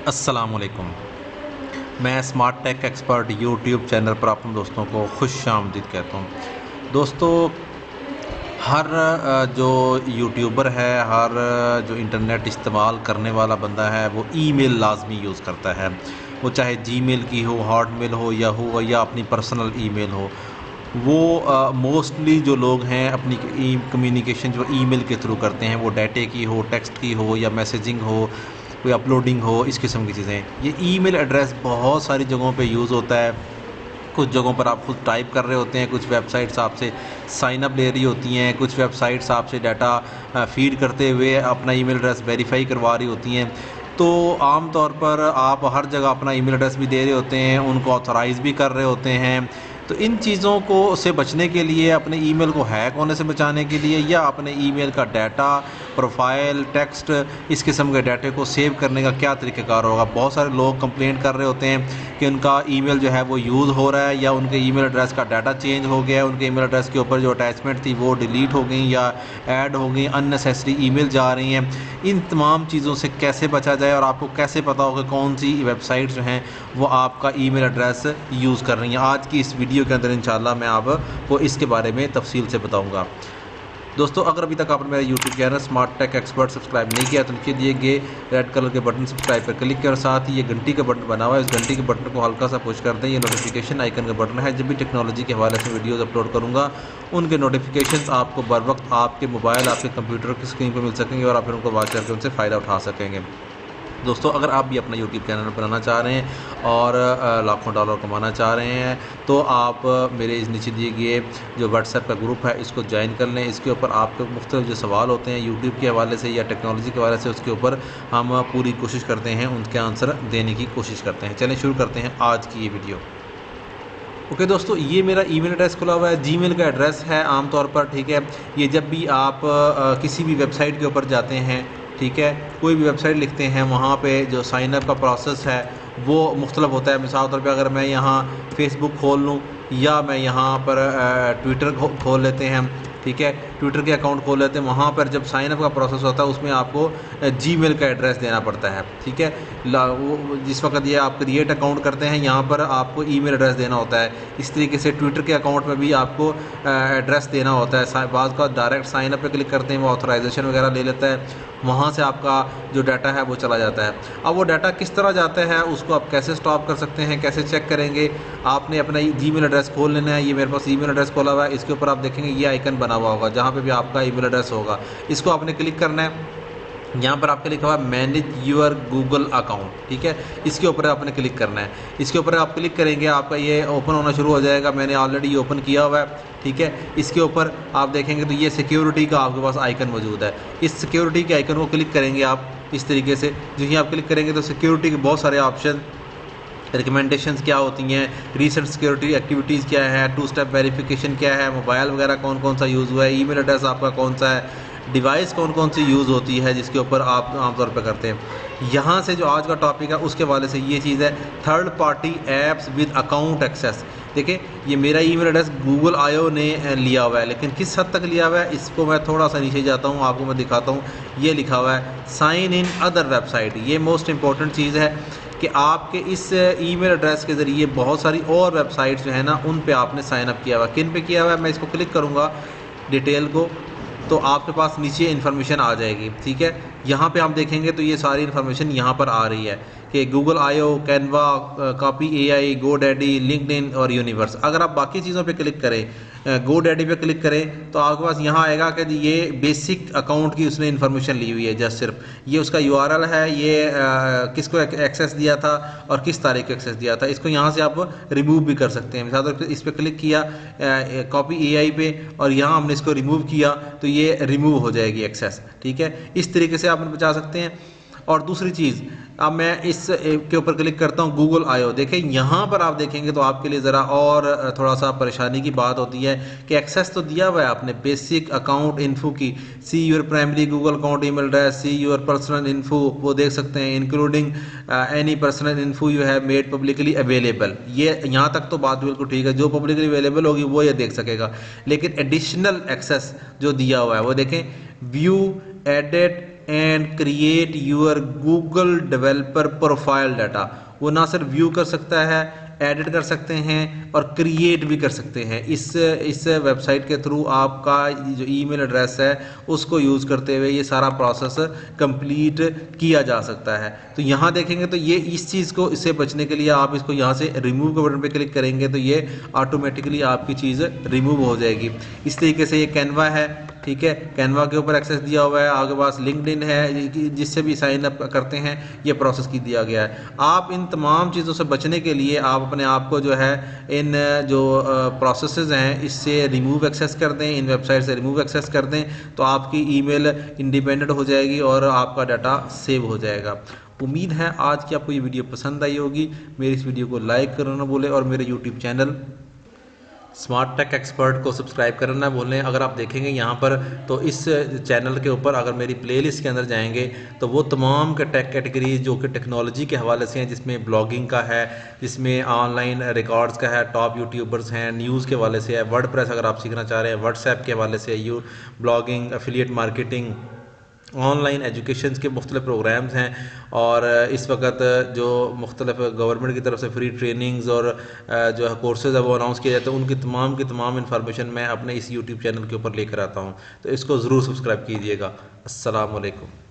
अस्सलामुअलैकुम। मैं smart tech expert YouTube channel पर अपने दोस्तों को खुश आमदीद कहता हूँ। दोस्तों, हर जो यूट्यूबर है, हर जो इंटरनेट इस्तेमाल करने वाला बंदा है, वो ईमेल लाजमी यूज़ करता है। वो चाहे जीमेल की हो, हॉटमेल हो या अपनी पर्सनल ईमेल हो। वो मोस्टली जो लोग हैं अपनी कम्युनिकेशन जो ईमेल के थ्रू करते हैं, वो डाटे की हो, टेक्स्ट की हो या मैसेजिंग हो, कोई अपलोडिंग हो, इस किस्म की चीज़ें। ये ईमेल एड्रेस बहुत सारी जगहों पे यूज़ होता है। कुछ जगहों पर आप खुद टाइप कर रहे होते हैं, कुछ वेबसाइट्स आपसे साइन अप ले रही होती हैं, कुछ वेबसाइट्स आपसे डाटा फीड करते हुए अपना ईमेल एड्रेस वेरीफाई करवा रही होती हैं। तो आम तौर पर आप हर जगह अपना ईमेल एड्रेस भी दे रहे होते हैं, उनको ऑथराइज़ भी कर रहे होते हैं। तो इन चीज़ों को से बचने के लिए, अपने ईमेल को हैक होने से बचाने के लिए, या अपने ईमेल का डाटा, प्रोफाइल, टेक्स्ट, इस किस्म के डाटे को सेव करने का क्या तरीक़ाकार होगा। बहुत सारे लोग कंप्लेंट कर रहे होते हैं कि उनका ईमेल जो है वो यूज़ हो रहा है, या उनके ईमेल एड्रेस का डाटा चेंज हो गया है, उनके ईमेल एड्रेस के ऊपर जो अटैचमेंट थी वो डिलीट हो गई या ऐड हो गई, अननेसेसरी ईमेल जा रही हैं। इन तमाम चीज़ों से कैसे बचा जाए, और आपको कैसे पता हो कि कौन सी वेबसाइट जो हैं वो आपका ईमेल एड्रेस यूज़ कर रही हैं। आज की इस वीडियो के अंदर इंशाल्लाह मैं आपको इसके बारे में तफसील से बताऊँगा। दोस्तों, अगर अभी तक आपने मेरा YouTube channel smart tech expert subscribe नहीं किया तो नीचे दिए गए रेड कलर के बटन सब्सक्राइब पर क्लिक करें, और साथ ही ये घंटी का बटन बना हुआ है, इस घंटी के बटन को हल्का सा पुश कर दें। ये नोटिफिकेशन आइकन का बटन है। जब भी टेक्नोलॉजी के हवाले से वीडियोज़ अपलोड करूँगा, उनके नोटिफिकेशन आपको बर वक्त आपके मोबाइल, आपके कंप्यूटर की स्क्रीन पर मिल सकेंगे, और आप फिर उनको वॉच करके उनसे फ़ायदा उठा सकेंगे। दोस्तों, अगर आप भी अपना यूट्यूब चैनल बनाना चाह रहे हैं और लाखों डॉलर कमाना चाह रहे हैं, तो आप मेरे इस नीचे दिए गए जो व्हाट्सएप का ग्रुप है इसको ज्वाइन कर लें। इसके ऊपर आपके मुख्तलिफ जो सवाल होते हैं यूट्यूब के हवाले से या टेक्नोलॉजी के हवाले से, उसके ऊपर हम पूरी कोशिश करते हैं, उनके आंसर देने की कोशिश करते हैं। चलें शुरू करते हैं आज की ये वीडियो। ओके दोस्तों, ये मेरा ईमेल एड्रेस खुला हुआ है, जीमेल का एड्रेस है आमतौर पर, ठीक है। ये जब भी आप किसी भी वेबसाइट के ऊपर जाते हैं, ठीक है, कोई भी वेबसाइट लिखते हैं, वहाँ पे जो साइन अप का प्रोसेस है वो मुख्तलिफ होता है। मिसाल तौर पे अगर मैं यहाँ फेसबुक खोल लूँ, या मैं यहाँ पर ट्विटर खोल लेते हैं, ठीक है, ट्विटर के अकाउंट खोल लेते हैं, वहाँ पर जब साइन अप का प्रोसेस होता है उसमें आपको जीमेल का एड्रेस देना पड़ता है, ठीक है। जिस वक्त ये आप क्रिएट अकाउंट करते हैं, यहाँ पर आपको ईमेल एड्रेस देना होता है। इस तरीके से ट्विटर के अकाउंट में भी आपको एड्रेस देना होता है। बाज़ का डायरेक्ट साइन अप पे क्लिक करते हैं, वो ऑथराइजेशन वगैरह ले लेता है, वहाँ से आपका जो डाटा है वो चला जाता है। अब वो डाटा किस तरह जाता है, उसको आप कैसे स्टॉप कर सकते हैं, कैसे चेक करेंगे। आपने अपना जीमेल एड्रेस खोल लेना है। ये मेरे पास ईमेल एड्रेस खोला हुआ है, इसके ऊपर आप देखेंगे ये आइकन बना हुआ होगा जहाँ पे भी आपका ईमेल एड्रेस होगा, इसको आपने क्लिक करना है। यहाँ पर आपके लिखा हुआ है मैनेज यूर गूगल अकाउंट, ठीक है, इसके ऊपर आपने क्लिक करना है। इसके ऊपर आप क्लिक करेंगे, आपका ये ओपन होना शुरू हो जाएगा। मैंने ऑलरेडी ये ओपन किया हुआ है, ठीक है। इसके ऊपर आप देखेंगे तो ये सिक्योरिटी का आपके पास आइकन मौजूद है। इस सिक्योरिटी के आइकन को क्लिक करेंगे आप इस तरीके से। जो ही आप क्लिक करेंगे तो सिक्योरिटी के बहुत सारे ऑप्शन, रिकमेंडेशंस क्या होती हैं, रीसेंट सिक्योरिटी एक्टिविटीज़ क्या है, टू स्टेप वेरिफिकेशन क्या है, मोबाइल वगैरह कौन कौन सा यूज़ हुआ है, ईमेल एड्रेस आपका कौन सा है, डिवाइस कौन कौन सी यूज़ होती है जिसके ऊपर आप आमतौर पर करते हैं। यहाँ से जो आज का टॉपिक है उसके वाले से ये चीज़ है, third party apps with account access. देखिए, ये मेरा ईमेल एड्रेस गूगल आयो ने लिया हुआ है, लेकिन किस हद तक लिया हुआ है इसको मैं थोड़ा सा नीचे जाता हूँ, आपको मैं दिखाता हूँ। ये लिखा हुआ है साइन इन अदर वेबसाइट। ये मोस्ट इंपॉर्टेंट चीज़ है कि आपके इस ईमेल एड्रेस के ज़रिए बहुत सारी और वेबसाइट्स जो है ना, उन पे आपने साइन अप किया हुआ है। किन पे किया हुआ है, मैं इसको क्लिक करूँगा डिटेल को, तो आपके पास नीचे इन्फॉर्मेशन आ जाएगी, ठीक है। यहाँ पे हम देखेंगे तो ये सारी इन्फॉर्मेशन यहाँ पर आ रही है कि गूगल आयो, Canva, copy AI, GoDaddy, LinkedIn और यूनिवर्स। अगर आप बाकी चीज़ों पे क्लिक करें, गोडैडी पे क्लिक करें, तो आपके पास यहाँ आएगा कि ये बेसिक अकाउंट की उसने इन्फॉर्मेशन ली हुई है। जस्ट सिर्फ ये उसका यूआरएल है, ये किसको एक्सेस दिया था और किस तारीख को एक्सेस दिया था। इसको यहाँ से आप रिमूव भी कर सकते हैं। मिसाल इस पर क्लिक किया कॉपी एआई पे, और यहाँ हमने इसको रिमूव किया तो ये रिमूव हो जाएगी एक्सेस, ठीक है। इस तरीके से आप बचा सकते हैं। और दूसरी चीज़, अब मैं इस के ऊपर क्लिक करता हूँ गूगल आयो। देखें, यहाँ पर आप देखेंगे तो आपके लिए ज़रा और थोड़ा सा परेशानी की बात होती है कि एक्सेस तो दिया हुआ है आपने बेसिक अकाउंट इन्फो की, see your primary Google account email address, see your personal info, वो देख सकते हैं, including any personal info you have made publicly available. ये यहाँ तक तो बात बिल्कुल ठीक है, जो पब्लिकली अवेलेबल होगी वो ये देख सकेगा। लेकिन एडिशनल एक्सेस जो दिया हुआ है वो देखें, view, edit, and create your Google developer profile data. वो ना सिर्फ व्यू कर सकता है, एडिट कर सकते हैं और क्रिएट भी कर सकते हैं। इस वेबसाइट के थ्रू आपका जो ईमेल एड्रेस है उसको यूज़ करते हुए ये सारा प्रोसेस कंप्लीट किया जा सकता है। तो यहाँ देखेंगे तो ये इस चीज़ को, इससे बचने के लिए आप इसको यहाँ से रिमूव के बटन पे क्लिक करेंगे तो ये ऑटोमेटिकली आपकी चीज़ रिमूव हो जाएगी। इस तरीके से ये कैनवा है, ठीक है, कैनवा के ऊपर एक्सेस दिया हुआ है। आपके पास लिंक्डइन है, जिससे भी साइन अप करते हैं ये प्रोसेस की दिया गया है। आप इन तमाम चीज़ों से बचने के लिए आप अपने आप को जो है इन जो प्रोसेसेस हैं इससे रिमूव एक्सेस कर दें, इन वेबसाइट से रिमूव एक्सेस कर दें, तो आपकी ईमेल इंडिपेंडेंट हो जाएगी और आपका डाटा सेव हो जाएगा। उम्मीद है आज की आपको ये वीडियो पसंद आई होगी। मेरी इस वीडियो को लाइक करना ना भूलें और मेरे YouTube channel smart tech expert को सब्सक्राइब करना ना भूलें। अगर आप देखेंगे यहाँ पर तो इस चैनल के ऊपर अगर मेरी प्लेलिस्ट के अंदर जाएंगे तो वो तमाम के टेक कैटेगरीज जो कि टेक्नोलॉजी के हवाले से हैं, जिसमें ब्लॉगिंग का है, जिसमें ऑनलाइन रिकॉर्ड्स का है, टॉप यूट्यूबर्स हैं, न्यूज़ के हवाले से है, वर्डप्रेस अगर आप सीखना चाह रहे हैं, व्हाट्सएप के हवाले से blogging, affiliate marketing, online education के मुख्तलिफ प्रोग्राम्स हैं। और इस वक्त जो मुख्तलिफ गवर्नमेंट की तरफ से फ्री ट्रेनिंग्स और जो है कोर्सेज़ है वो अनाउंस किए जाते हैं, उनकी तमाम इन्फॉर्मेशन मैं अपने इस यूट्यूब चैनल के ऊपर लेकर आता हूँ। तो इसको ज़रूर सब्सक्राइब कीजिएगा। अस्सलाम वालेकुम।